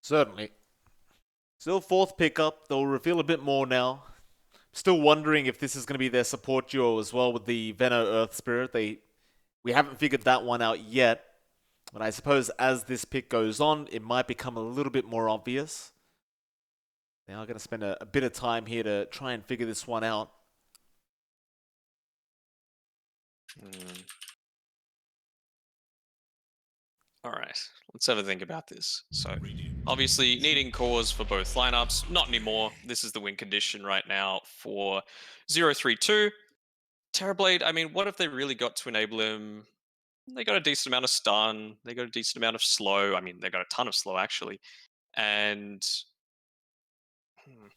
Certainly. Still fourth pickup. They'll reveal a bit more now. Still wondering if this is going to be their support duo as well with the Veno Earth Spirit. We haven't figured that one out yet. But I suppose as this pick goes on, it might become a little bit more obvious. They are going to spend a bit of time here to try and figure this one out. All right, let's have a think about this. So, obviously, needing cores for both lineups, not anymore. This is the win condition right now for 032. Terrorblade, I mean, what if they really got to enable him? They got a decent amount of stun, they got a decent amount of slow. I mean, they got a ton of slow, actually. And hmm,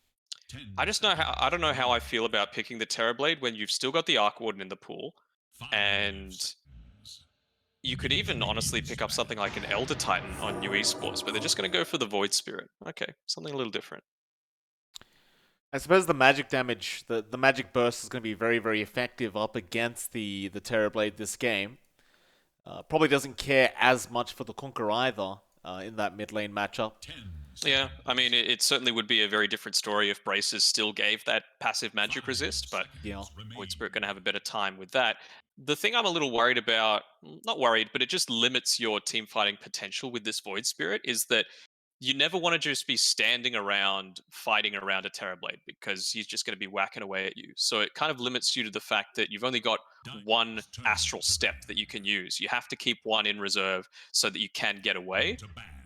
I don't know how I feel about picking the Terrorblade when you've still got the Arc Warden in the pool, and you could even honestly pick up something like an Elder Titan on new Esports, but they're just going to go for the Void Spirit. Okay, something a little different. I suppose the magic damage, the magic burst is going to be very, very effective up against the Terrorblade this game. Probably doesn't care as much for the Conqueror either in that mid lane matchup. Yeah, I mean, it certainly would be a very different story if Braces still gave that passive magic resist, but Yeah, Void Spirit going to have a better time with that. The thing I'm a little worried about, not worried, but it just limits your team fighting potential with this Void Spirit, is that you never want to just be standing around fighting around a Terrorblade because he's just going to be whacking away at you. So it kind of limits you to the fact that you've only got one astral step that you can use. You have to keep one in reserve so that you can get away.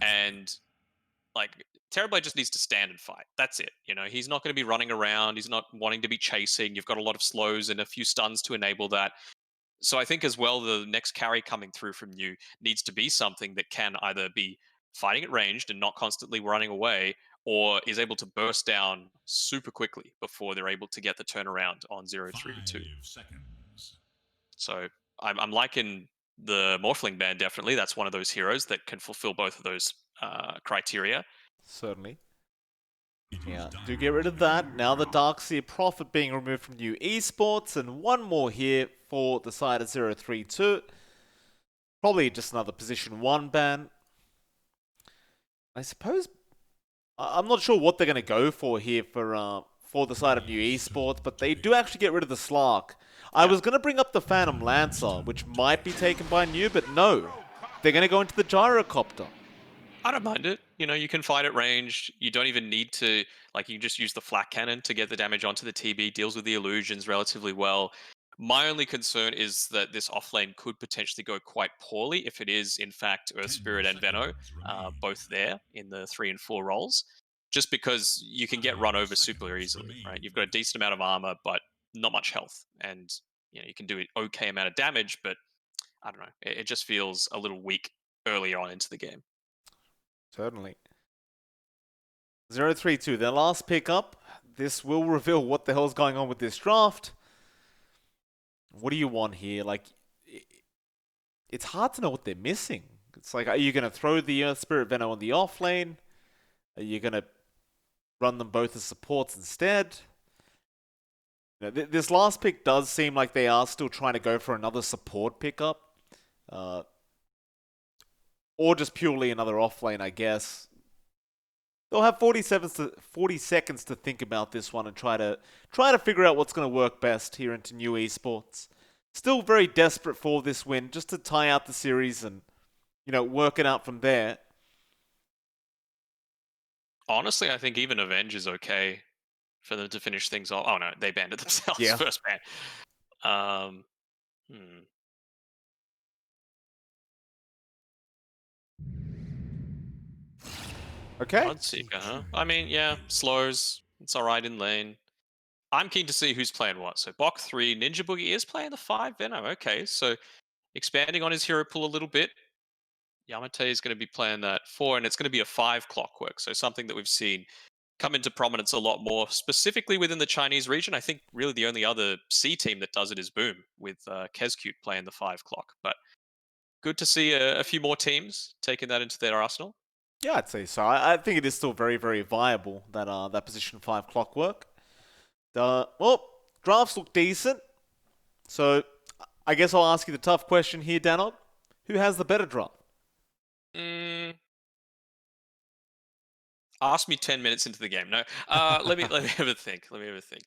And like Terrorblade just needs to stand and fight. That's it. You know, he's not going to be running around. He's not wanting to be chasing. You've got a lot of slows and a few stuns to enable that. So I think as well, the next carry coming through from you needs to be something that can either be fighting at ranged and not constantly running away, or is able to burst down super quickly before they're able to get the turnaround on 032. So I'm liking the Morphling Band, definitely. That's one of those heroes that can fulfill both of those criteria. certainly. Yeah, do get rid of that. Now the Darkseer Prophet being removed from new esports, and one more here for the side of 032. Probably just another position 1 ban. I suppose I'm not sure what they're going to go for here for the side of new esports, but they do actually get rid of the Slark. I Yeah. was going to bring up the Phantom Lancer, which might be taken by new, but no. They're going to go into the Gyrocopter. I don't mind it. You know, you can fight at range. You don't even need to, like, you can just use the flak cannon to get the damage onto the TB, deals with the illusions relatively well. My only concern is that this offlane could potentially go quite poorly if it is, in fact, Earth Spirit and Veno, both there in the 3 and 4 roles, just because you can get run over super easily, right? You've got a decent amount of armor, but not much health. And, you know, you can do an okay amount of damage, but I don't know. It just feels a little weak earlier on into the game. Certainly. 032, their last pickup. This will reveal what the hell's going on with this draft. What do you want here? Like, it's hard to know what they're missing. It's like, are you going to throw the Earth Spirit Venom on the off lane? Are you going to run them both as supports instead? You know, this last pick does seem like they are still trying to go for another support pickup. Uh, or just purely another off lane, I guess. They'll have 40 seconds to think about this one and try to figure out what's going to work best here into new esports. Still very desperate for this win, just to tie out the series and work it out from there. Honestly, I think even Avenge is okay for them to finish things off. Oh no, they banned it themselves Yeah. first ban. Um, hmm. Okay. Bloodseeker, huh? I mean, yeah, slows. It's alright in lane. I'm keen to see who's playing what. So Bok 3, Ninja Boogie is playing the 5 Venom. Okay, so expanding on his hero pool a little bit. Yamate is going to be playing that 4, and it's going to be a 5 clockwork. So something that we've seen come into prominence a lot more, specifically within the Chinese region. I think really the only other C team that does it is Boom, with Kezcute playing the 5 clock. But good to see a few more teams taking that into their arsenal. Yeah, I'd say so. I think it is still very, very viable, that position 5 clockwork. Well, drafts look decent. So I guess I'll ask you the tough question here, Danog. Who has the better draft? Mm, Ask me 10 minutes into the game. No, let me have a think. Let me have a think.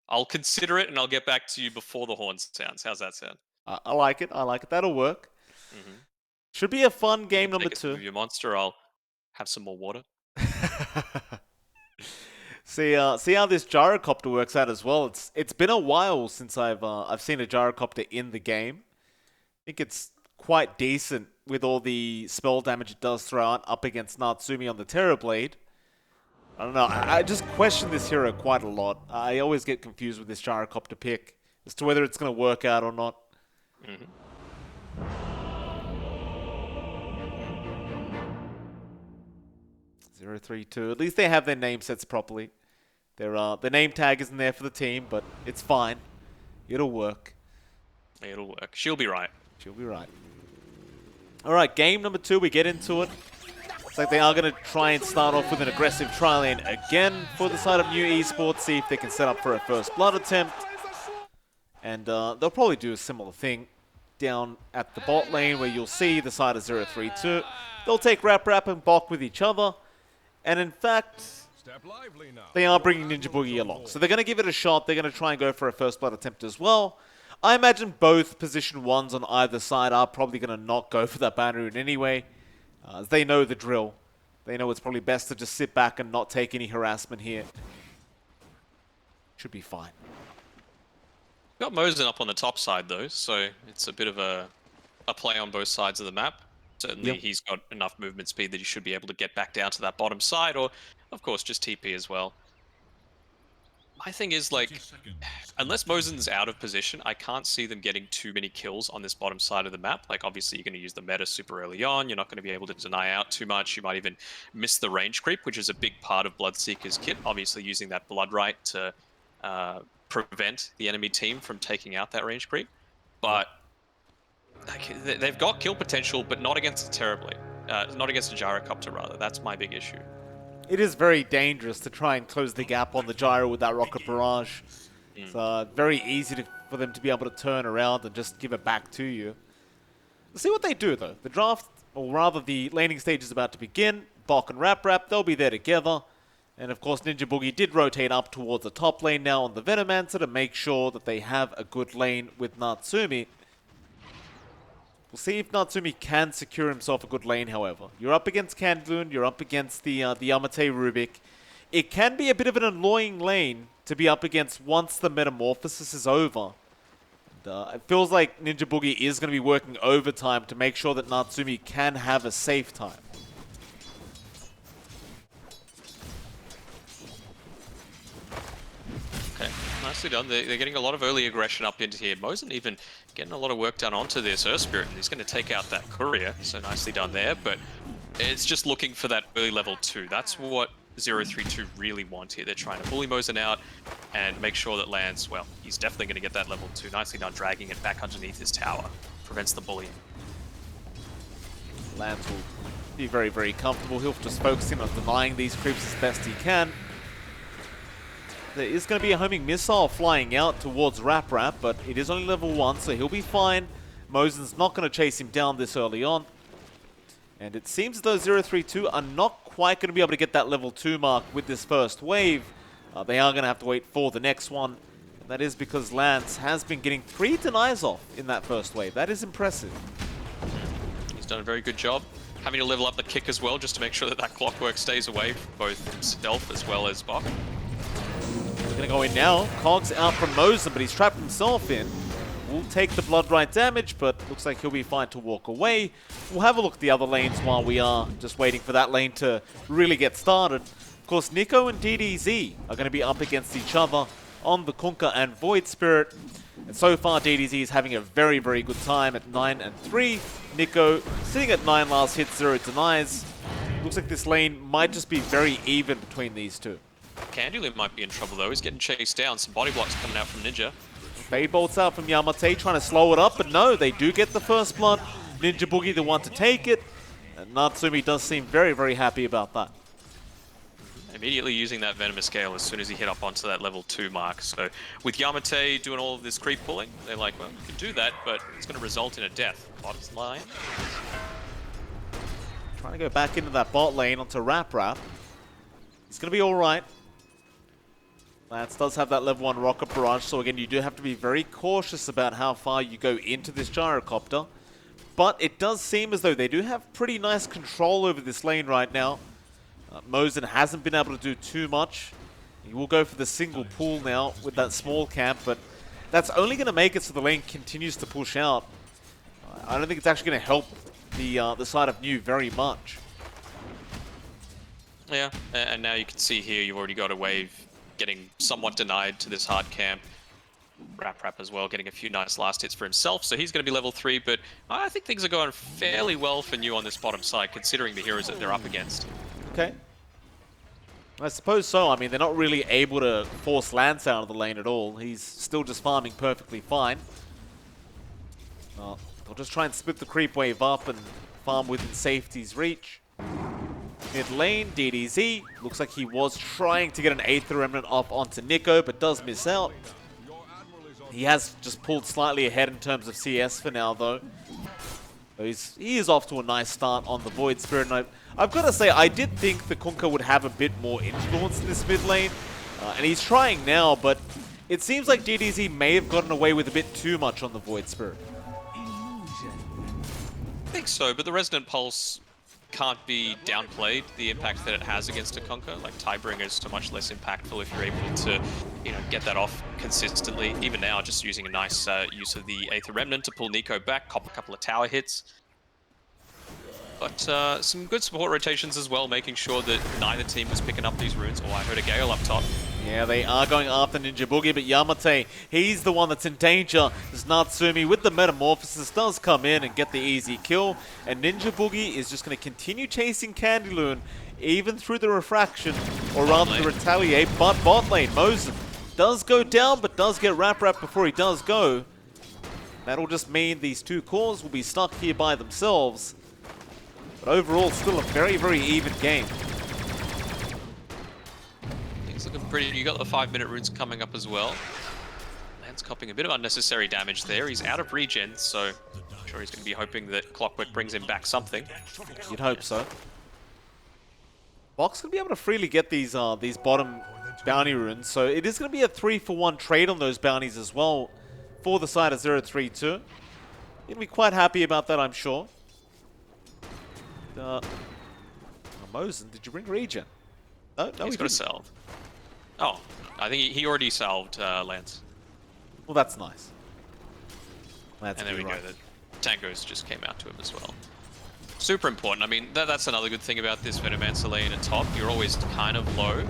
I'll consider it and I'll get back to you before the horn sounds. How's that sound? I like it. I like it. That'll work. Mm-hmm. Should be a fun You game number take a sip two. of your monster. I'll have some more water. See how this gyrocopter works out as well. It's been a while since I've seen a gyrocopter in the game. I think it's quite decent with all the spell damage it does throw out up against Natsumi on the Terror Blade. I don't know. I just question this hero quite a lot. I always get confused with this gyrocopter pick as to whether it's going to work out or not. Mm-hmm. 032. At least they have their name sets properly. The name tag isn't there for the team, but it's fine. It'll work. It'll work. She'll be right. She'll be right. All right, game number 2. We get into it. Looks like they are going to try and start off with an aggressive tri lane again for the side of New Esports. See if they can set up for a first blood attempt. And they'll probably do a similar thing down at the bot lane where you'll see the side of 032. They'll take Rap and Bok with each other. And in fact, they are bringing Ninja Boogie along. So they're going to give it a shot. They're going to try and go for a first blood attempt as well. I imagine both position 1s on either side are probably going to not go for that banner rune anyway. As they know the drill. They know it's probably best to just sit back and not take any harassment here. Should be fine. Got Mosin up on the top side though, so it's a bit of a play on both sides of the map. Certainly he's got enough movement speed that he should be able to get back down to that bottom side, or of course just TP as well. My thing is, like, unless Mosin's out of position, I can't see them getting too many kills on this bottom side of the map. Like, obviously, you're going to use the meta super early on. You're not going to be able to deny out too much. You might even miss the range creep, which is a big part of Bloodseeker's kit. Obviously, using that Blood Right to prevent the enemy team from taking out that range creep. But like, they've got kill potential, but not against a Terrorblade. Not against a Gyrocopter, rather. That's my big issue. It is very dangerous to try and close the gap on the gyro with that rocket barrage. It's very easy for them to be able to turn around and just give it back to you. Let's see what they do though. The draft, or rather the laning stage is about to begin. Bok and Rap, they'll be there together. And of course Ninja Boogie did rotate up towards the top lane now on the Venomancer to make sure that they have a good lane with Natsumi. We'll see if Natsumi can secure himself a good lane, however. You're up against Kanvun, you're up against the Yamate Rubik. It can be a bit of an annoying lane to be up against once the Metamorphosis is over. And, it feels like Ninja Boogie is going to be working overtime to make sure that Natsumi can have a safe time. Okay, nicely done. They're getting a lot of early aggression up into here. Mosin even getting a lot of work done onto this Earth Spirit, and he's going to take out that Courier, so nicely done there, but it's just looking for that early level 2. That's what 032 really want here. They're trying to bully Mosin out and make sure that Lance, well, he's definitely going to get that level 2. Nicely done, dragging it back underneath his tower. Prevents the bullying. Lance will be very, very comfortable. He'll just focus in on denying these creeps as best he can. There is going to be a homing missile flying out towards Rap, but it is only level 1, so he'll be fine. Mosin's not going to chase him down this early on. And it seems as though 032 are not quite going to be able to get that level 2 mark with this first wave. They are going to have to wait for the next one. And that is because Lance has been getting 3 denies off in that first wave. That is impressive. He's done a very good job. Having to level up the kick as well, just to make sure that that clockwork stays away from both himself as well as Bok. Gonna go in now. Cogs out from Mosin, but he's trapped himself in. Will take the Blood Right damage, but looks like he'll be fine to walk away. We'll have a look at the other lanes while we are just waiting for that lane to really get started. Of course, Nico and DDZ are going to be up against each other on the Kunkka and Void Spirit. And so far, DDZ is having a very, very good time at 9 and 3. Nico sitting at 9 last hit, 0 denies. Looks like this lane might just be very even between these two. Candula might be in trouble though. He's getting chased down. Some body blocks coming out from Ninja. Fade bolts out from Yamate, trying to slow it up, but no, they do get the first blood. Ninja Boogie the one to take it. And Natsumi does seem very, very happy about that. Immediately using that Venomous Scale as soon as he hit up onto that level 2 mark. So with Yamate doing all of this creep pulling, they're like, well, you can do that, but it's going to result in a death. Bottom line. Trying to go back into that bot lane onto Rap. He's going to be alright. Lance does have that level 1 rocket barrage, so again, you do have to be very cautious about how far you go into this gyrocopter. But it does seem as though they do have pretty nice control over this lane right now. Mosin hasn't been able to do too much. He will go for the single pull now with that small camp, but that's only going to make it so the lane continues to push out. I don't think it's actually going to help the side of New very much. Yeah, and now you can see here you've already got a wave getting somewhat denied to this hard camp. Rap as well, getting a few nice last hits for himself, so he's going to be level 3, but I think things are going fairly well for New on this bottom side, considering the heroes that they're up against. Okay. I suppose so. I mean, they're not really able to force Lance out of the lane at all. He's still just farming perfectly fine. They'll just try and split the creep wave up and farm within safety's reach. Mid lane, DDZ. Looks like he was trying to get an Aether Remnant off onto Nico, but does miss out. He has just pulled slightly ahead in terms of CS for now, though. So he is off to a nice start on the Void Spirit. And I've got to say, I did think the Kunkka would have a bit more influence in this mid lane. And he's trying now, but it seems like DDZ may have gotten away with a bit too much on the Void Spirit. I think so, but the Resonant Pulse can't be downplayed, the impact that it has against a Kunkka. Like, Tidebringer is so much less impactful if you're able to, you know, get that off consistently. Even now, just using a nice use of the Aether Remnant to pull Nico back, cop a couple of tower hits. But some good support rotations as well, making sure that neither team was picking up these runes. Oh, I heard a Gale up top. Yeah, they are going after Ninja Boogie, but Yamate, he's the one that's in danger. As Natsumi with the Metamorphosis does come in and get the easy kill. And Ninja Boogie is just going to continue chasing Candyloon, even through the refraction, or rather the retaliate. But bot lane, Mosin does go down, but does get Rap before he does go. That'll just mean these two cores will be stuck here by themselves. But overall, still a very, very even game. It's looking pretty. You got the 5-minute runes coming up as well. Lance copping a bit of unnecessary damage there. He's out of regen, so I'm sure he's going to be hoping that Clockwork brings him back something. You'd hope so. Box going to be able to freely get these bottom bounty runes, so it is going to be a 3-for-1 trade on those bounties as well for the side of 032. You're going to be quite happy about that, I'm sure. Mosin, did you bring regen? No, He's got a salve. Oh, I think he already salved Lance. Well, that's nice. And there we go. The Tangos just came out to him as well. Super important. I mean, that's another good thing about this Venomancer lane at top. You're always kind of low.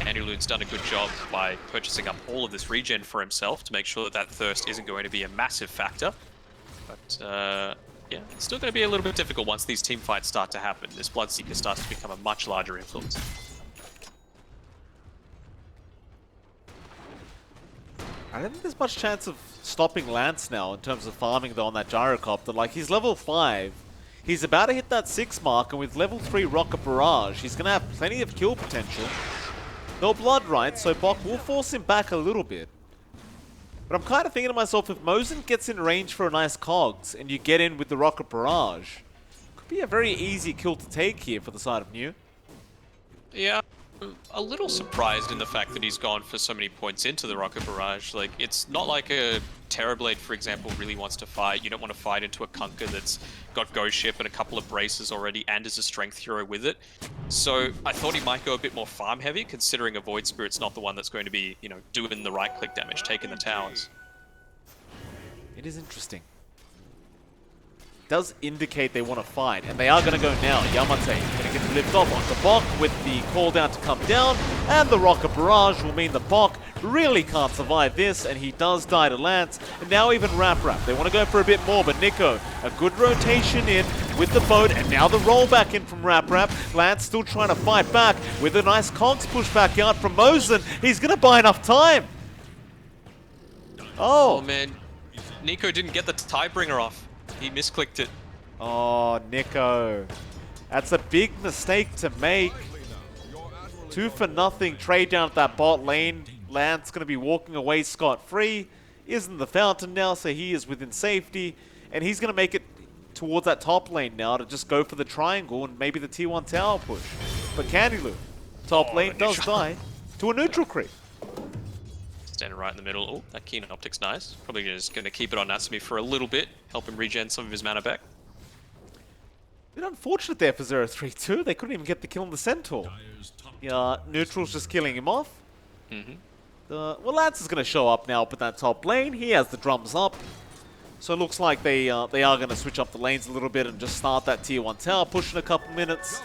Candyloon's done a good job by purchasing up all of this regen for himself to make sure that that thirst isn't going to be a massive factor. But yeah, it's still going to be a little bit difficult once these team fights start to happen. This Bloodseeker starts to become a much larger influence. I don't think there's much chance of stopping Lance now in terms of farming though on that gyrocopter. Like, he's level 5. He's about to hit that 6 mark, and with level 3 Rocket Barrage, he's going to have plenty of kill potential. No blood, right? So Bok will force him back a little bit. But I'm kind of thinking to myself, if Mosin gets in range for a nice cogs, and you get in with the Rocket Barrage, could be a very easy kill to take here for the side of New. Yeah, I'm a little surprised in the fact that he's gone for so many points into the Rocket Barrage. Like, it's not like a Terrorblade, for example, really wants to fight. You don't want to fight into a Kunkka that's got Ghost Ship and a couple of braces already and is a strength hero with it. So I thought he might go a bit more farm heavy, considering a Void Spirit's not the one that's going to be, you know, doing the right click damage, taking the towers. It is interesting. Does indicate they want to fight, and they are going to go now. Yamate going to get the lift off onto Bok with the call down to come down, and the Rocket Barrage will mean the Bok really can't survive this, and he does die to Lance, and now even Rap. They want to go for a bit more, but Nico, a good rotation in with the boat, and now the rollback in from Rap. Lance still trying to fight back with a nice cogs push back out from Mosin. He's going to buy enough time. Oh man, Nico didn't get the Tidebringer off. He misclicked it. Oh, Nico. That's a big mistake to make. 2 for nothing. Trade down at that bot lane. Lance going to be walking away scot-free. Isn't the fountain now, so he is within safety. And he's going to make it towards that top lane now to just go for the triangle and maybe the T1 tower push. But Candyloon Top lane does die to a neutral creep. Standing right in the middle. Oh, that Keen Optic's nice. Probably just going to keep it on Natsumi for a little bit, help him regen some of his mana back. Bit unfortunate there for 0-3-2. They couldn't even get the kill on the Centaur. Yeah, neutral's just killing him off. Well, Lance is going to show up now up in that top lane. He has the drums up. So it looks like they are going to switch up the lanes a little bit and just start that tier 1 tower, push in a couple minutes.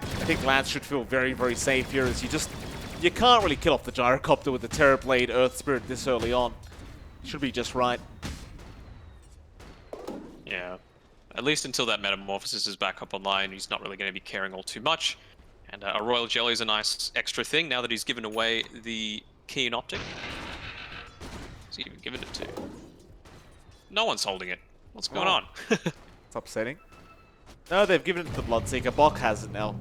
I think Lance should feel very, very safe here as you can't really kill off the Gyrocopter with the Terrorblade Earth Spirit this early on. Should be just right. Yeah. At least until that Metamorphosis is back up online, he's not really going to be caring all too much. And a Royal Jelly is a nice extra thing now that he's given away the Keen Optic. Who's he even given it to? No one's holding it. What's going on? It's upsetting. No, they've given it to the Bloodseeker. Bok has it now.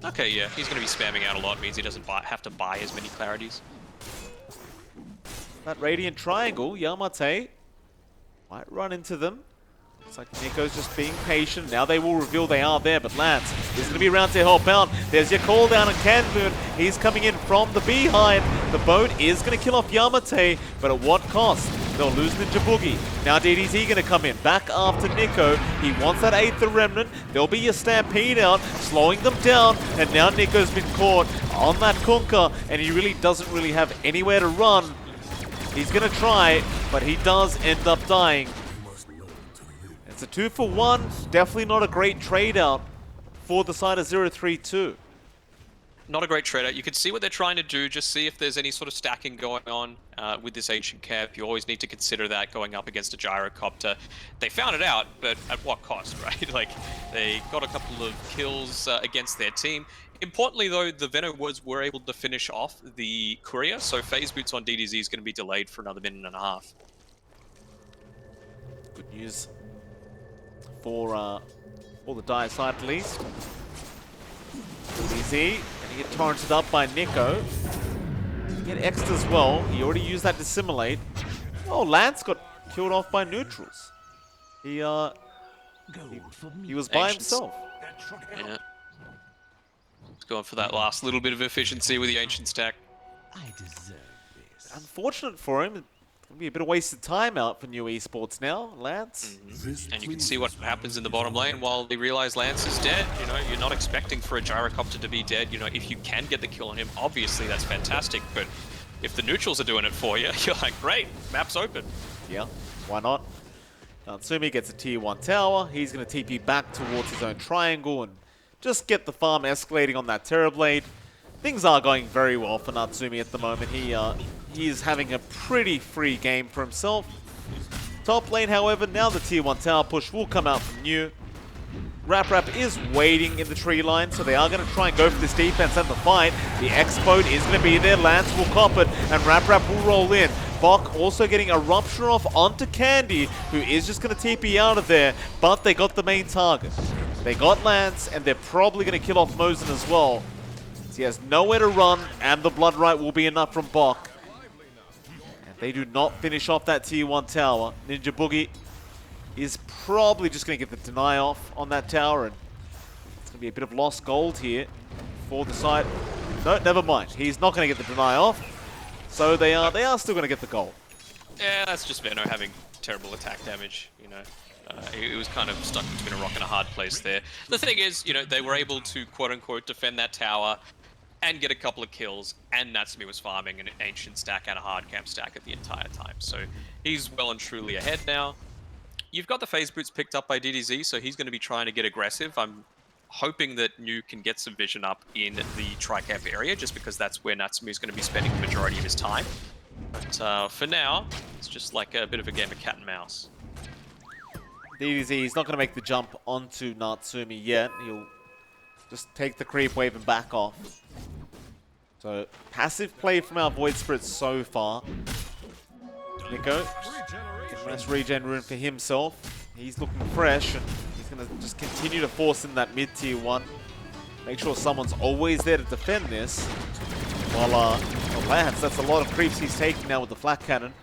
Okay, yeah. He's going to be spamming out a lot. Means he doesn't have to buy as many clarities. That Radiant Triangle, Yamate might run into them. Looks like Nico's just being patient. Now they will reveal they are there, but Lance is going to be around to help out. There's your call down on Kanbun. He's coming in from the behind. The boat is going to kill off Yamate, but at what cost? They'll lose Ninja Boogie. Now DDZ going to come in, back after Nico. He wants that 8th Remnant. There'll be a Stampede out, slowing them down. And now Nico's been caught on that Kunkka, and he really doesn't have anywhere to run. He's going to try, but he does end up dying. It's a 2-for-1. Definitely not a great trade out for the side of 0-3-2. Not a great trade out. You can see what they're trying to do, just see if there's any sort of stacking going on with this Ancient Camp. You always need to consider that going up against a Gyrocopter. They found it out, but at what cost, right? Like, they got a couple of kills against their team. Importantly, though, the Venom were able to finish off the Courier, so Phase Boots on DDZ is going to be delayed for another minute and a half. Good news for the Dire side, at least. DDZ, and he get torrented up by Nico. Get X'd as well. He already used that Dissimulate. Oh, Lance got killed off by neutrals. He was by himself. Yeah. He's going for that last little bit of efficiency with the Ancient stack. I deserve this. Unfortunate for him. It'll be a bit of wasted time out for new Esports now, Lance. And you can see what happens in the bottom lane while they realize Lance is dead. You know, you're not expecting for a Gyrocopter to be dead. You know, if you can get the kill on him, obviously that's fantastic. But if the neutrals are doing it for you, you're like, great, map's open. Yeah, why not? Natsumi gets a tier 1 tower. He's going to TP back towards his own triangle and just get the farm escalating on that Terrorblade. Things are going very well for Natsumi at the moment. He is having a pretty free game for himself. Top lane, however, now the tier 1 tower push will come out from New. Rap is waiting in the tree line, so they are going to try and go for this defense and the fight. The X-Boat is going to be there. Lance will cop it, and Rap will roll in. Bok also getting a rupture off onto Candy, who is just going to TP out of there, but they got the main target. They got Lance, and they're probably going to kill off Mosin as well. So he has nowhere to run, and the Blood Right will be enough from Bok. And they do not finish off that tier 1 tower. Ninja Boogie is probably just going to get the deny off on that tower, and it's going to be a bit of lost gold here for the side. No, never mind. He's not going to get the deny off, so they are still going to get the gold. Yeah, that's just Veno having terrible attack damage, you know. It was kind of stuck between a rock and a hard place there. The thing is, you know, they were able to quote-unquote defend that tower and get a couple of kills, and Natsumi was farming an Ancient stack and a hard camp stack at the entire time. So he's well and truly ahead now. You've got the Phase Boots picked up by DDZ, so he's going to be trying to get aggressive. I'm hoping that New can get some vision up in the Tri-Camp area, just because that's where Natsumi is going to be spending the majority of his time. But for now, it's just like a bit of a game of cat and mouse. DDZ is not going to make the jump onto Natsumi yet. He'll just take the creep wave and back off. So, passive play from our Void Spirits so far. Nico, get a nice regen rune for himself. He's looking fresh, and he's going to just continue to force in that mid-tier 1. Make sure someone's always there to defend this. While Lance, that's a lot of creeps he's taking now with the Flak Cannon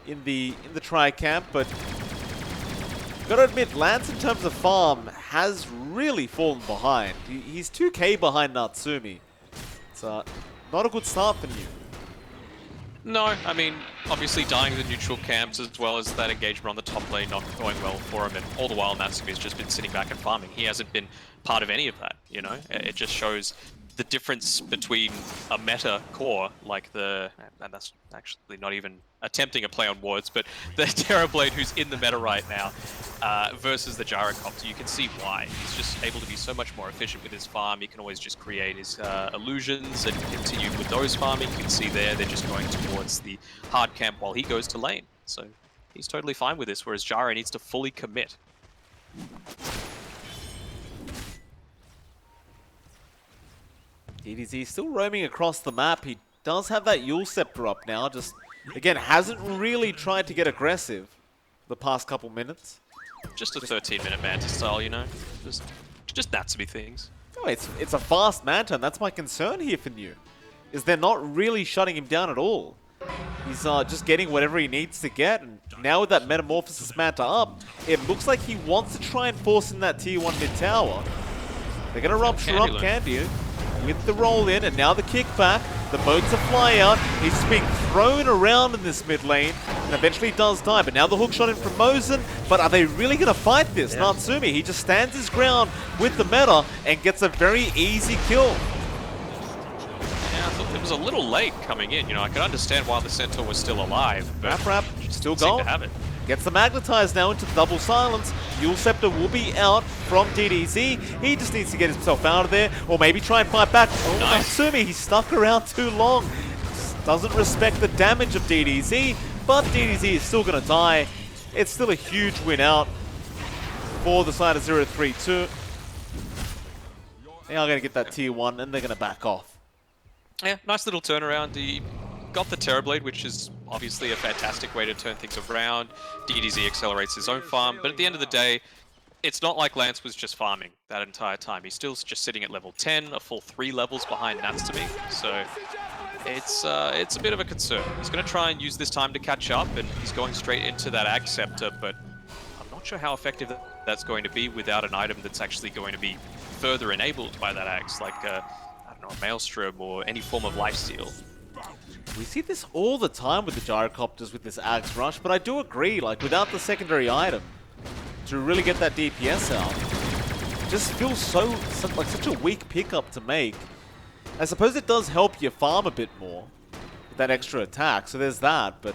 in the Tri-Camp, but gotta admit, Lance in terms of farm has really fallen behind. He's 2k behind Natsumi. It's not a good start for you. No, I mean, obviously dying the neutral camps as well as that engagement on the top lane not going well for him, and all the while Natsumi's just been sitting back and farming. He hasn't been part of any of that, you know? It just shows the difference between a meta core like and that's actually not even attempting a play on words, but the Terrorblade who's in the meta right now versus the Gyrocopter. You can see why. He's just able to be so much more efficient with his farm. He can always just create his illusions and continue with those farming. You can see there, they're just going towards the hard camp while he goes to lane. So he's totally fine with this, whereas Gyro needs to fully commit. DDZ still roaming across the map. He does have that Yule Scepter up now. Just, again, hasn't really tried to get aggressive the past couple minutes. Just a 13-minute Manta style, you know? Just Natsumi things. No, it's a fast Manta, and that's my concern here for New. Is they're not really shutting him down at all. He's just getting whatever he needs to get, and now with that Metamorphosis Manta up, it looks like he wants to try and force in that tier 1 mid tower. They're going to rupture up Candy with the roll in, and now the kickback. The boats are fly out. He's just being thrown around in this mid lane, and eventually does die. But now the hook shot in from Mosin. But are they really going to fight this? Yeah. Natsumi, he just stands his ground with the meta and gets a very easy kill. Yeah, I thought it was a little late coming in. You know, I could understand why the Centaur was still alive. But Rap still going. To have it. Gets the Magnetize now into the double silence. Yule Scepter will be out from DDZ. He just needs to get himself out of there, or maybe try and fight back. Oh, nice. Natsumi, he's stuck around too long. Doesn't respect the damage of DDZ, but DDZ is still going to die. It's still a huge win out for the side of 0-3-2. They are going to get that tier 1, and they're going to back off. Yeah, nice little turnaround. He got the Terrorblade, which is obviously a fantastic way to turn things around. DDZ accelerates his own farm, but at the end of the day, it's not like Lance was just farming that entire time. He's still just sitting at level 10, a full 3 levels behind Natsumi. So it's a bit of a concern. He's going to try and use this time to catch up, and he's going straight into that Ag Scepter, but I'm not sure how effective that's going to be without an item that's actually going to be further enabled by that Axe, like I don't know, a Maelstrom or any form of lifesteal. We see this all the time with the Gyrocopters with this Axe Rush, but I do agree, like, without the secondary item, to really get that DPS out, it just feels like such a weak pickup to make. I suppose it does help your farm a bit more with that extra attack, so there's that, but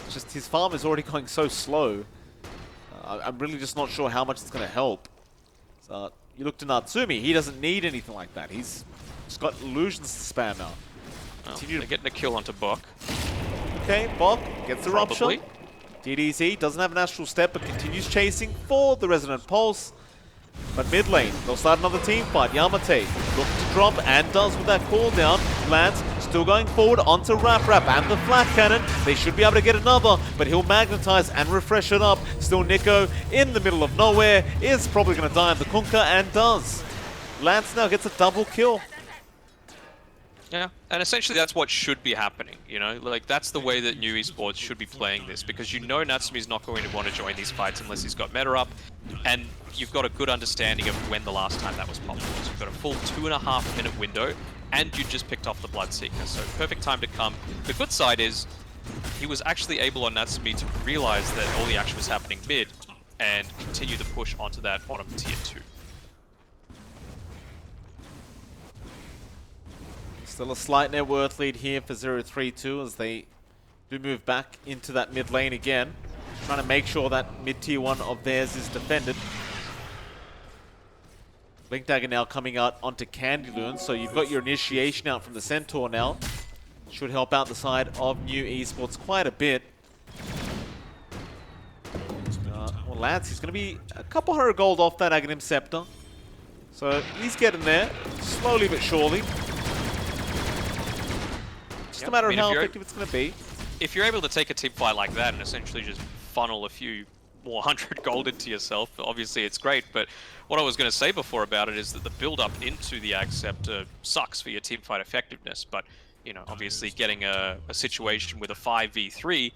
it's just his farm is already going so slow. I'm really just not sure how much it's going to help. So, you look to Natsumi, he doesn't need anything like that. He's just got illusions to spam out. Well, they're getting a kill onto Bok. Okay, Bok gets the rupture. DDZ doesn't have an Astral Step, but continues chasing for the Resonant Pulse. But mid lane, they'll start another team fight. Yamate looking to drop, and does with that cooldown. Lance still going forward onto Rap and the Flat Cannon. They should be able to get another, but he'll magnetize and refresh it up. Still Nico in the middle of nowhere, is probably going to die on the Kunkka, and does. Lance now gets a double kill. Yeah, and essentially that's what should be happening, you know? Like, that's the way that new esports should be playing this, because you know Natsumi's not going to want to join these fights unless he's got meta up, and you've got a good understanding of when the last time that was possible. So you've got a full 2.5 minute window, and you just picked off the Bloodseeker, so perfect time to come. The good side is, he was actually able on Natsumi to realize that all the action was happening mid, and continue the push onto that bottom tier 2. Still a slight net worth lead here for 0-3-2 as they do move back into that mid lane again. Trying to make sure that mid tier 1 of theirs is defended. Blink Dagger now coming out onto Candyloon, so you've got your initiation out from the Centaur now. Should help out the side of new esports quite a bit. Well, Lance, he's going to be a couple hundred gold off that Aghanim Scepter. So he's getting there, slowly but surely. Just a matter of how effective it's going to be. If you're able to take a team fight like that and essentially just funnel a few more 100 gold into yourself, obviously it's great, but what I was going to say before about it is that the build-up into the Ag Scepter sucks for your team fight effectiveness, but, you know, obviously getting a situation with a 5v3,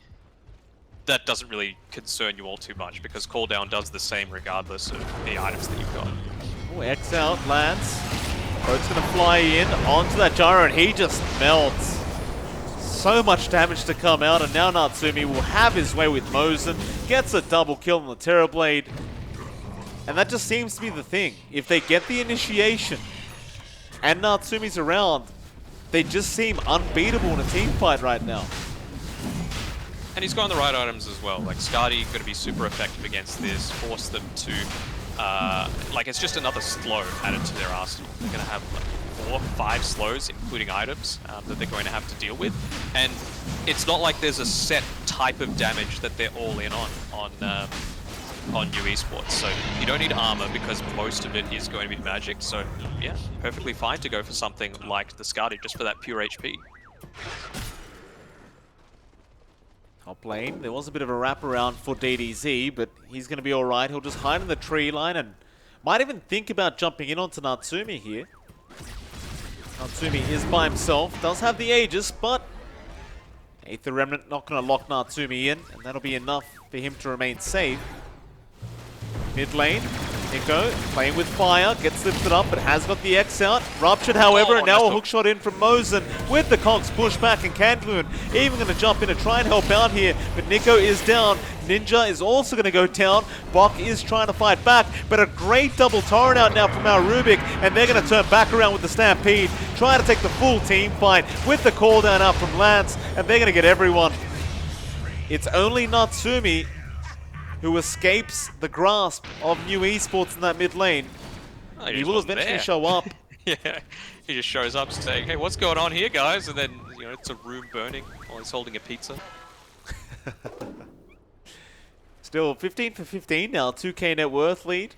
that doesn't really concern you all too much, because cooldown does the same regardless of the items that you've got. Oh, X out, Lance. Boat's gonna fly in onto that gyro, and he just melts. So much damage to come out, and now Natsumi will have his way with Mosin. Gets a double kill on the Terrorblade. And that just seems to be the thing. If they get the initiation and Natsumi's around, they just seem unbeatable in a team fight right now. And he's got the right items as well. Like, Skadi going to be super effective against this, force them to, like, it's just another slow added to their arsenal. They're going to have like 4 or 5 slows, including items, that they're going to have to deal with. And it's not like there's a set type of damage that they're all in on new Esports. So you don't need armor because most of it is going to be magic. So yeah, perfectly fine to go for something like the Skadi just for that pure HP. Top lane, there was a bit of a wraparound for DDZ, but he's going to be alright. He'll just hide in the tree line and might even think about jumping in onto Natsumi here. Natsumi is by himself, does have the Aegis, but Aether Remnant not going to lock Natsumi in, and that'll be enough for him to remain safe. Mid lane, Nico playing with fire, gets lifted up but has got the X out. Ruptured, however, and now a hook shot in from Mosin with the Cogs push back, and Candloon even going to jump in and try and help out here, but Nico is down. Ninja is also going to go down. Bok is trying to fight back, but a great double torrent out now from our Rubik, and they're going to turn back around with the Stampede, trying to take the full team fight with the call down out from Lance, and they're going to get everyone. It's only Natsumi who escapes the grasp of new Esports in that mid lane. Oh, he will eventually show up. Yeah, he just shows up saying, hey, what's going on here, guys? And then, you know, it's a room burning while he's holding a pizza. Still 15 for 15 now, 2k net worth lead.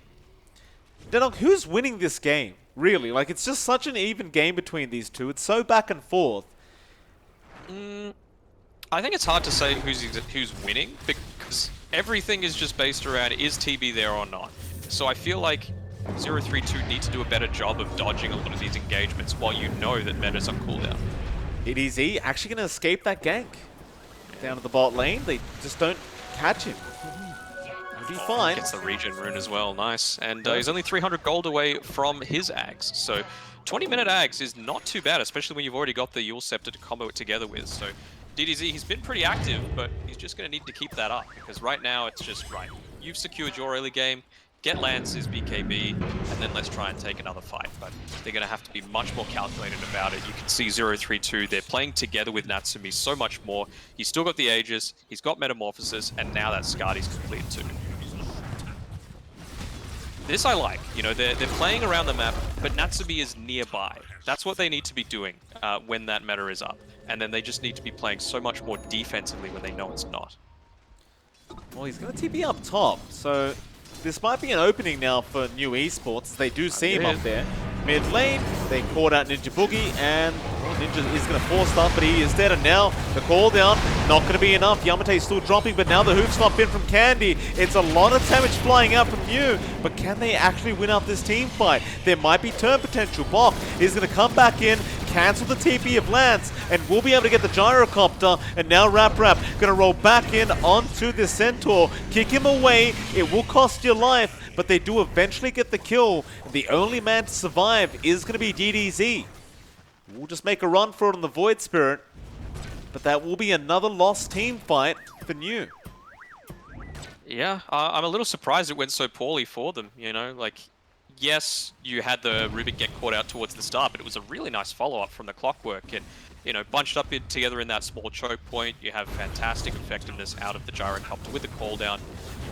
Danog, who's winning this game? Really? Like, it's just such an even game between these two. It's so back and forth. I think it's hard to say who's winning because everything is just based around is TB there or not. So I feel like 032 need to do a better job of dodging a lot of these engagements while you know that meta's on cooldown. DDZ actually going to escape that gank. Down to the bot lane, they just don't catch him. He'll be fine. Gets the regen rune as well, nice. And he's only 300 gold away from his Ags. So 20-minute Ags is not too bad, especially when you've already got the Yule Scepter to combo it together with. So DDZ, he's been pretty active, but he's just going to need to keep that up because right now it's just, right, you've secured your early game, get Lance's BKB, and then let's try and take another fight. But they're going to have to be much more calculated about it. You can see 032, they're playing together with Natsumi so much more. He's still got the Aegis, he's got Metamorphosis, and now that Skadi's complete too. This I like, you know, they're playing around the map, but Natsumi is nearby. That's what they need to be doing when that meta is up. And then they just need to be playing so much more defensively when they know it's not. Well, he's going to TP up top, so this might be an opening now for new Esports. They do see him up there. Mid lane, they caught out Ninja Boogie, and Ninja is going to force stuff, but he is dead. And now the call down, not going to be enough. Yamate still dropping, but now the hoof stop in from Candy. It's a lot of damage flying out from Mew, but can they actually win out this team fight? There might be turn potential. Bok is going to come back in, cancel the TP of Lance, and we'll be able to get the Gyrocopter, and now Rap going to roll back in onto the Centaur, kick him away. It will cost you life, but they do eventually get the kill. The only man to survive is going to be DDZ. We'll just make a run for it on the Void Spirit, but that will be another lost team fight for New. Yeah, I'm a little surprised it went so poorly for them, you know, like, yes, you had the Rubik get caught out towards the start, but it was a really nice follow-up from the Clockwork, and, you know, bunched up together in that small choke point, you have fantastic effectiveness out of the Gyrocopter with the call down.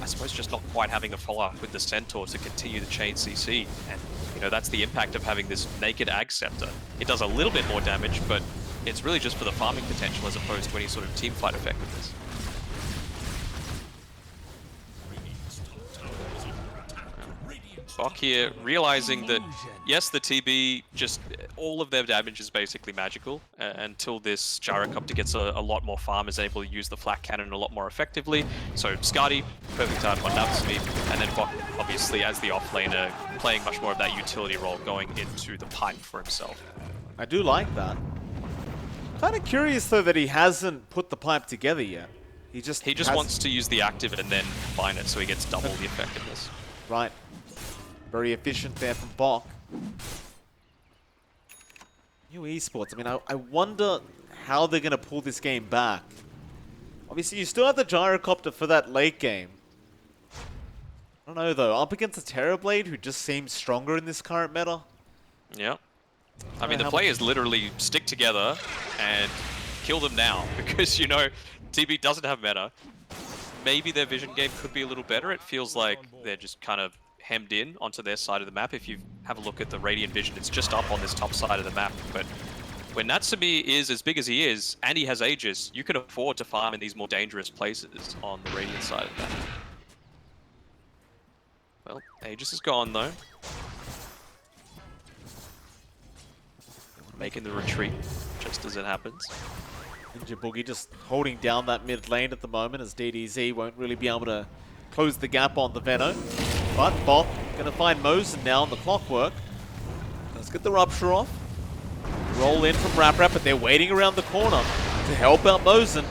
I suppose just not quite having the follow-up with the Centaur to continue the chain CC, and, you know, that's the impact of having this naked Ag Scepter. It does a little bit more damage, but it's really just for the farming potential as opposed to any sort of team fight effectiveness. Bok here realizing that, yes, the TB, just all of their damage is basically magical until this Gyrocopter gets a lot more farm, is able to use the flak cannon a lot more effectively. So Skadi, perfect time on Natsumi, and then Bok, obviously, as the offlaner, playing much more of that utility role, going into the pipe for himself. I do like that. Kind of curious, though, that he hasn't put the pipe together yet. He just wants to use the active and then combine it so he gets double the effectiveness. Right. Very efficient there from Bok. New Esports. I mean, I wonder how they're going to pull this game back. Obviously, you still have the gyrocopter for that late game. I don't know, though. Up against a Terrorblade, who just seems stronger in this current meta. Yeah. I mean, the players literally stick together and kill them now because, you know, TB doesn't have meta. Maybe their vision game could be a little better. It feels like they're just kind of hemmed in onto their side of the map. If you have a look at the Radiant vision, it's just up on this top side of the map. But when Natsumi is as big as he is, and he has Aegis, you can afford to farm in these more dangerous places on the Radiant side of the map. Well, Aegis is gone though. Making the retreat just as it happens. Ninja Boogie just holding down that mid lane at the moment as DDZ won't really be able to close the gap on the Veno. But Bop going to find Mosen now on the clockwork. Let's get the Rupture off. Roll in from Rap, but they're waiting around the corner to help out Mosen.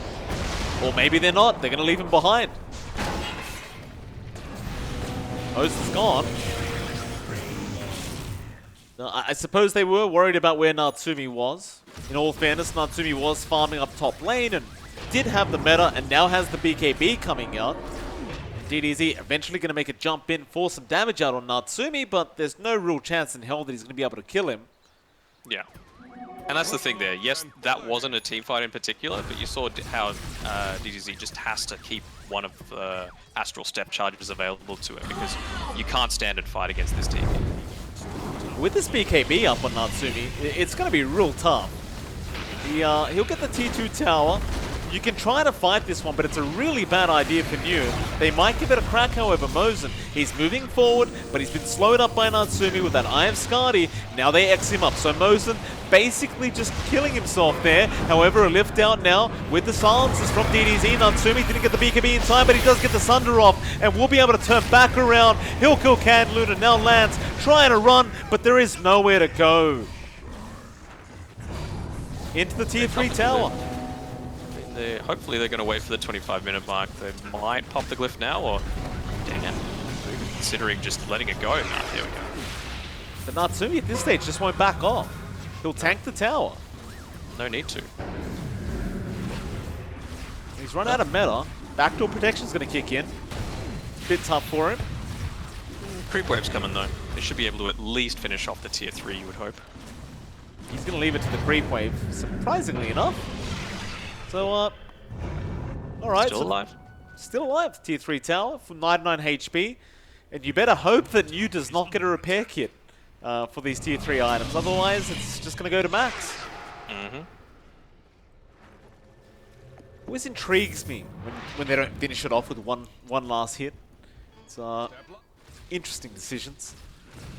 Or maybe they're not. They're going to leave him behind. Mosen's gone. I suppose they were worried about where Natsumi was. In all fairness, Natsumi was farming up top lane and did have the meta and now has the BKB coming out. DDZ eventually going to make a jump in, force some damage out on Natsumi, but there's no real chance in hell that he's going to be able to kill him. Yeah. And that's the thing there. Yes, that wasn't a team fight in particular, but you saw how DDZ just has to keep one of the Astral Step charges available to him because you can't stand and fight against this team. With this BKB up on Natsumi, it's going to be real tough. He'll get the T2 tower. You can try to fight this one, but it's a really bad idea for New. They might give it a crack, however. Mosen, he's moving forward, but he's been slowed up by Natsumi with that Eye of Skadi. Now they X him up, so Mosen basically just killing himself there. However, a lift out now with the silences from DDZ. Natsumi didn't get the BKB in time, but he does get the Sunder off, and will be able to turn back around. He'll kill Can Luna, now Lance trying to run, but there is nowhere to go. Into the tier 3 tower. Hopefully they're going to wait for the 25-minute mark. They might pop the glyph now, or dang it, considering just letting it go. Nah, there we go. But Natsumi at this stage just won't back off. He'll tank the tower. No need to. He's run out of meta. Backdoor protection's going to kick in. Bit tough for him. Creep wave's coming though. They should be able to at least finish off the tier 3, you would hope. He's going to leave it to the creep wave, surprisingly enough. So, alright. Still alive. Still alive. Tier 3 tower for 99 HP. And you better hope that New does not get a repair kit for these tier 3 items. Otherwise, it's just going to go to max. Always intrigues me when they don't finish it off with one last hit. It's interesting decisions.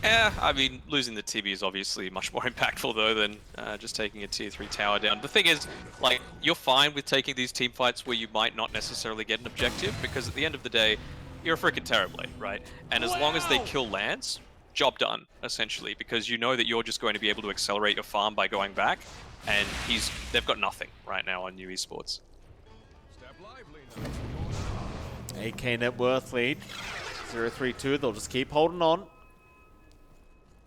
Yeah, I mean, losing the TB is obviously much more impactful though than just taking a tier 3 tower down. The thing is, like, you're fine with taking these team fights where you might not necessarily get an objective, because at the end of the day, you're a freaking Terrorblade, right? And as long as they kill Lance, job done, essentially, because you know that you're just going to be able to accelerate your farm by going back, and they've got nothing right now on New Esports. AK net worth lead, 0-3-2, they'll just keep holding on.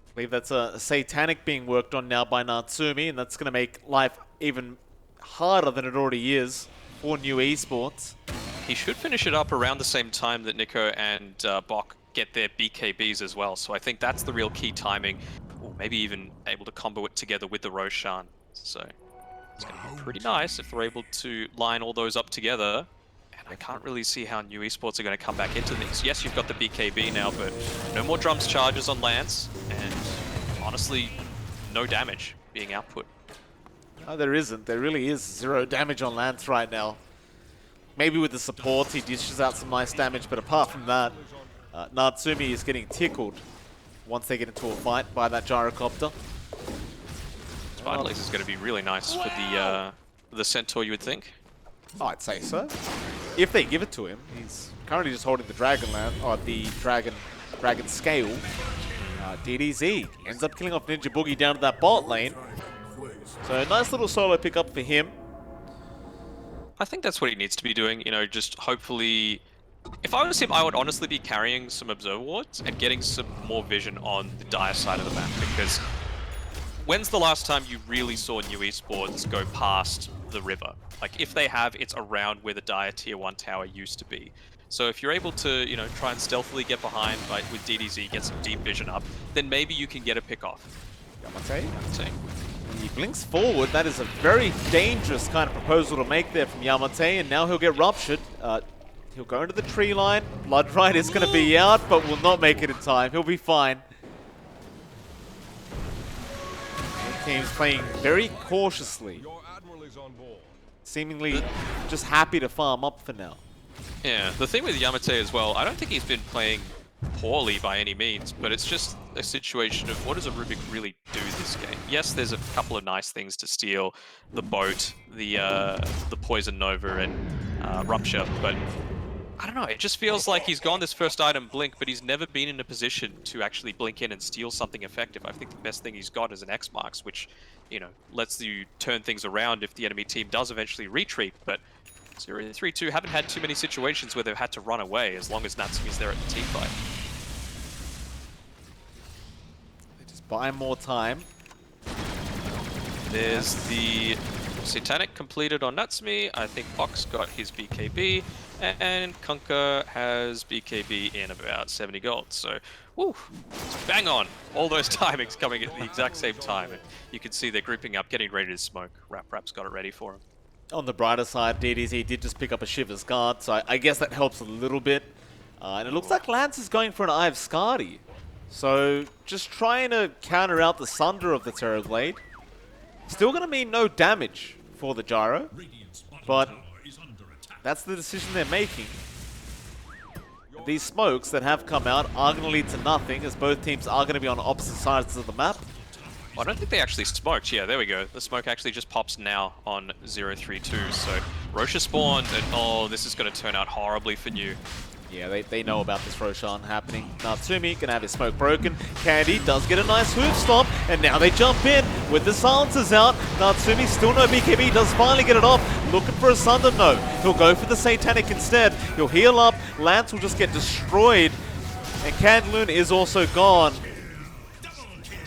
I believe that's a Satanic being worked on now by Natsumi, and that's going to make life even harder than it already is for New Esports. He should finish it up around the same time that Nico and Bok get their BKBs as well, so I think that's the real key timing, or maybe even able to combo it together with the Roshan. So it's going to be pretty nice if we're able to line all those up together. I can't really see how New Esports are going to come back into things. Yes, you've got the BKB now, but no more drums charges on Lance, and honestly, no damage being output. No, there isn't. There really is 0 damage on Lance right now. Maybe with the supports, he dishes out some nice damage, but apart from that, Natsumi is getting tickled once they get into a fight by that gyrocopter. Spider Legs is going to be really nice for the Centaur, you would think. Oh, I'd say so. If they give it to him, he's currently just holding the Dragon Land, or the Dragon Scale. DDZ ends up killing off Ninja Boogie down to that bot lane. So nice little solo pickup for him. I think that's what he needs to be doing, you know, just hopefully... If I was him, I would honestly be carrying some Observer Wards and getting some more vision on the dire side of the map, because when's the last time you really saw new esports go past the river? Like, if they have, it's around where the dire tier 1 tower used to be. So if you're able to, you know, try and stealthily get behind, like with DDZ, get some deep vision up, then maybe you can get a pick off. Yamate. He blinks forward. That is a very dangerous kind of proposal to make there from Yamate, and now he'll get ruptured. He'll go into the tree line. Bloodrite is going to be out, but will not make it in time. He'll be fine. The team's playing very cautiously. Seemingly just happy to farm up for now. Yeah, the thing with Yamate as well, I don't think he's been playing poorly by any means, but it's just a situation of what does a Rubik really do this game? Yes, there's a couple of nice things to steal, the boat, the Poison Nova and Rupture, but I don't know, it just feels like he's gone this first item Blink, but he's never been in a position to actually blink in and steal something effective. I think the best thing he's got is an X-Marks, which, you know, lets you turn things around if the enemy team does eventually retreat, but 0-3-2 haven't had too many situations where they've had to run away as long as Natsumi's there at the team fight. They just buy more time. There's the Satanic completed on Natsumi. I think Box got his BKB, and Kunkka has BKB in about 70 gold. So, woo, it's bang on. All those timings coming at the exact same time. And you can see they're grouping up, getting ready to smoke. Rap's got it ready for him. On the brighter side, DDZ did just pick up a Shiver's Guard, so I guess that helps a little bit. And it looks like Lance is going for an Eye of Skadi. So, just trying to counter out the Sunder of the Terrorblade. Still going to mean no damage for the Gyro, but that's the decision they're making. These smokes that have come out are going to lead to nothing, as both teams are going to be on opposite sides of the map. Well, I don't think they actually smoked. Yeah, there we go. The smoke actually just pops now on 0-3-2. So Rosha spawned, and oh, this is going to turn out horribly for New. Yeah, they know about this Roshan happening. Natsumi gonna have his smoke broken. Candy does get a nice hoof stomp, and now they jump in with the silencers out. Natsumi still no BKB, does finally get it off. Looking for a Sunder, no. He'll go for the Satanic instead. He'll heal up. Lance will just get destroyed, and Candloon is also gone.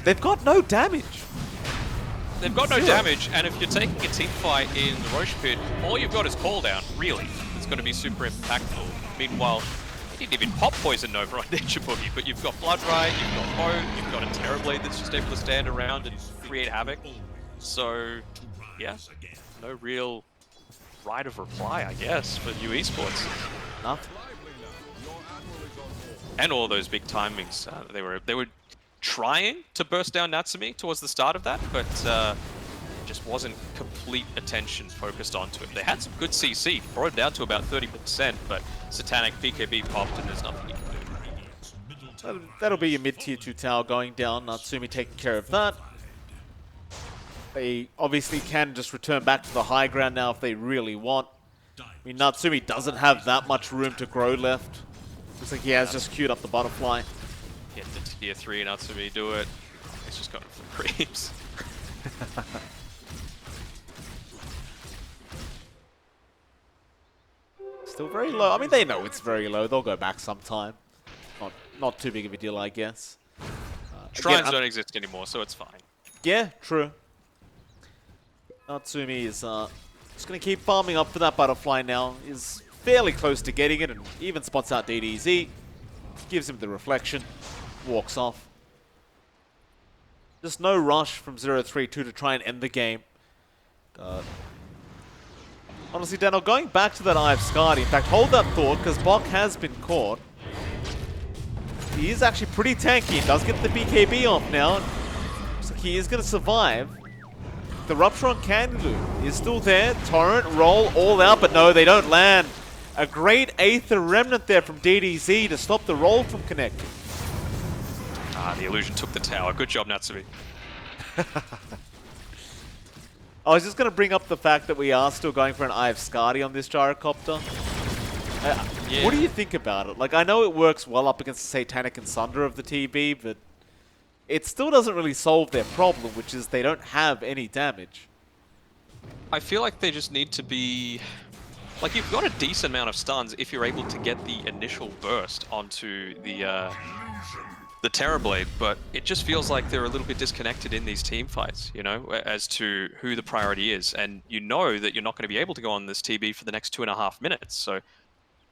They've got no damage. They've got no damage, and if you're taking a team fight in the Roche pit, all you've got is call down, really. It's going to be super impactful. Meanwhile, you didn't even pop Poison Nova on Ninja Boogie, but you've got Bloodrite, you've got Boat, you've got a Terrorblade that's just able to stand around and create havoc. So, yeah, no real right of reply, I guess, for New Esports. Nothing. And all those big timings. They were trying to burst down Natsumi towards the start of that, but just wasn't complete attention focused onto it. They had some good CC, brought it down to about 30%, but Satanic BKB popped and there's nothing you can do. That'll be your mid-tier 2 tower going down. Natsumi taking care of that. They obviously can just return back to the high ground now if they really want. I mean, Natsumi doesn't have that much room to grow left. Looks like he has just queued up the butterfly. Get the tier 3 Natsumi, do it. He's just going for creeps. Still very low. I mean, they know it's very low. They'll go back sometime. Not too big of a deal, I guess. Shrines don't exist anymore, so it's fine. Yeah, true. Natsumi is just going to keep farming up for that butterfly now. Is fairly close to getting it and even spots out DDZ. Gives him the reflection. Walks off. Just no rush from 0-3-2 to try and end the game. Honestly, Danog, going back to that Eye of Skadi, in fact, hold that thought, because Bok has been caught. He is actually pretty tanky. He does get the BKB off now. Looks like he is going to survive. The Rupture on Candyloo is still there. Torrent, roll, all out, but no, they don't land. A great Aether Remnant there from DDZ to stop the roll from connecting. Ah, the illusion took the tower. Good job, Natsumi. I was just going to bring up the fact that we are still going for an Eye of Skadi on this gyrocopter. Yeah. What do you think about it? Like, I know it works well up against the Satanic and Sunder of the TB, but it still doesn't really solve their problem, which is they don't have any damage. I feel like they just need to be... Like, you've got a decent amount of stuns if you're able to get the initial burst onto the the Terrorblade, but it just feels like they're a little bit disconnected in these team fights, you know, as to who the priority is. And you know that you're not going to be able to go on this TB for the next 2.5 minutes. So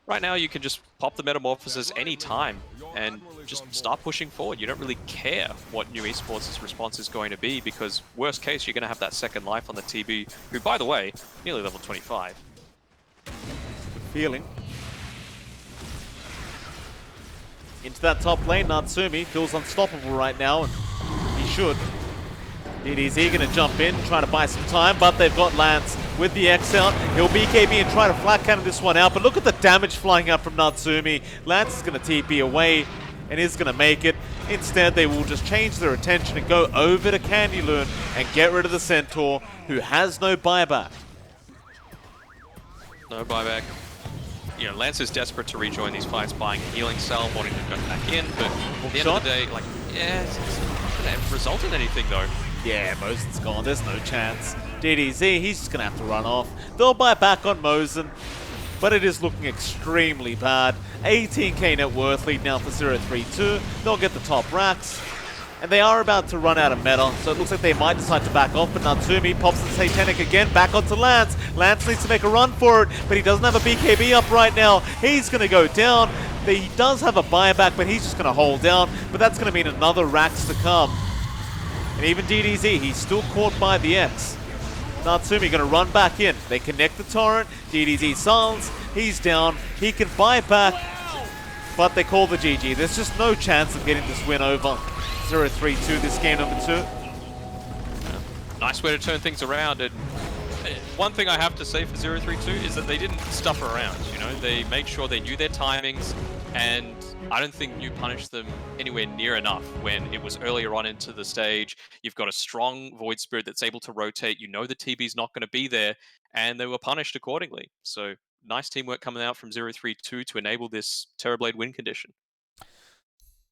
right now you can just pop the Metamorphosis anytime and just start pushing forward. You don't really care what new Esports' response is going to be, because worst case, you're going to have that second life on the TB, who, by the way, nearly level 25. Good feeling. Into that top lane, Natsumi feels unstoppable right now, and he should. DDZ going to jump in, try to buy some time, but they've got Lance with the X out. He'll BKB and try to flat cannon this one out, but look at the damage flying out from Natsumi. Lance is going to TP away and is going to make it. Instead, they will just change their attention and go over to Candylune and get rid of the Centaur, who has no buyback. No buyback. You know, Lance is desperate to rejoin these fights, buying a healing cell, wanting to go back in, but at the end of the day, like, yeah, it's not going to result in anything, though. Yeah, Mosen's gone. There's no chance. DDZ, he's just going to have to run off. They'll buy back on Mosen, but it is looking extremely bad. 18k net worth lead now for 0-3-2. They'll get the top racks. And they are about to run out of meta, so it looks like they might decide to back off, but Natsumi pops the Satanic again, back onto Lance. Lance needs to make a run for it, but he doesn't have a BKB up right now. He's going to go down. He does have a buyback, but he's just going to hold down, but that's going to mean another racks to come. And even DDZ, he's still caught by the X. Natsumi going to run back in. They connect the torrent. DDZ silence. He's down. He can buy back, but they call the GG. There's just no chance of getting this win over. 0-3-2 this game number 2. Nice way to turn things around. And one thing I have to say for 0-3-2 is that they didn't stuff around. You know, they made sure they knew their timings, and I don't think you punished them anywhere near enough when it was earlier on into the stage. You've got a strong Void Spirit that's able to rotate. You know the TB's not going to be there, and they were punished accordingly. So nice teamwork coming out from 0-3-2 to enable this Terrorblade win condition.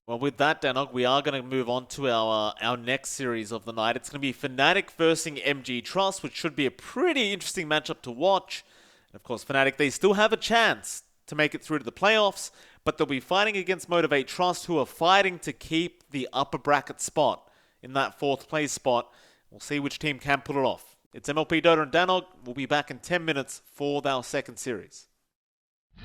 Well, with that, Danog, we are going to move on to our next series of the night. It's going to be Fnatic versus MG Trust, which should be a pretty interesting matchup to watch. And of course, Fnatic, they still have a chance to make it through to the playoffs, but they'll be fighting against Motivate Trust, who are fighting to keep the upper bracket spot in that 4th place spot. We'll see which team can pull it off. It's MLP Danog and Danog. We'll be back in 10 minutes for our second series.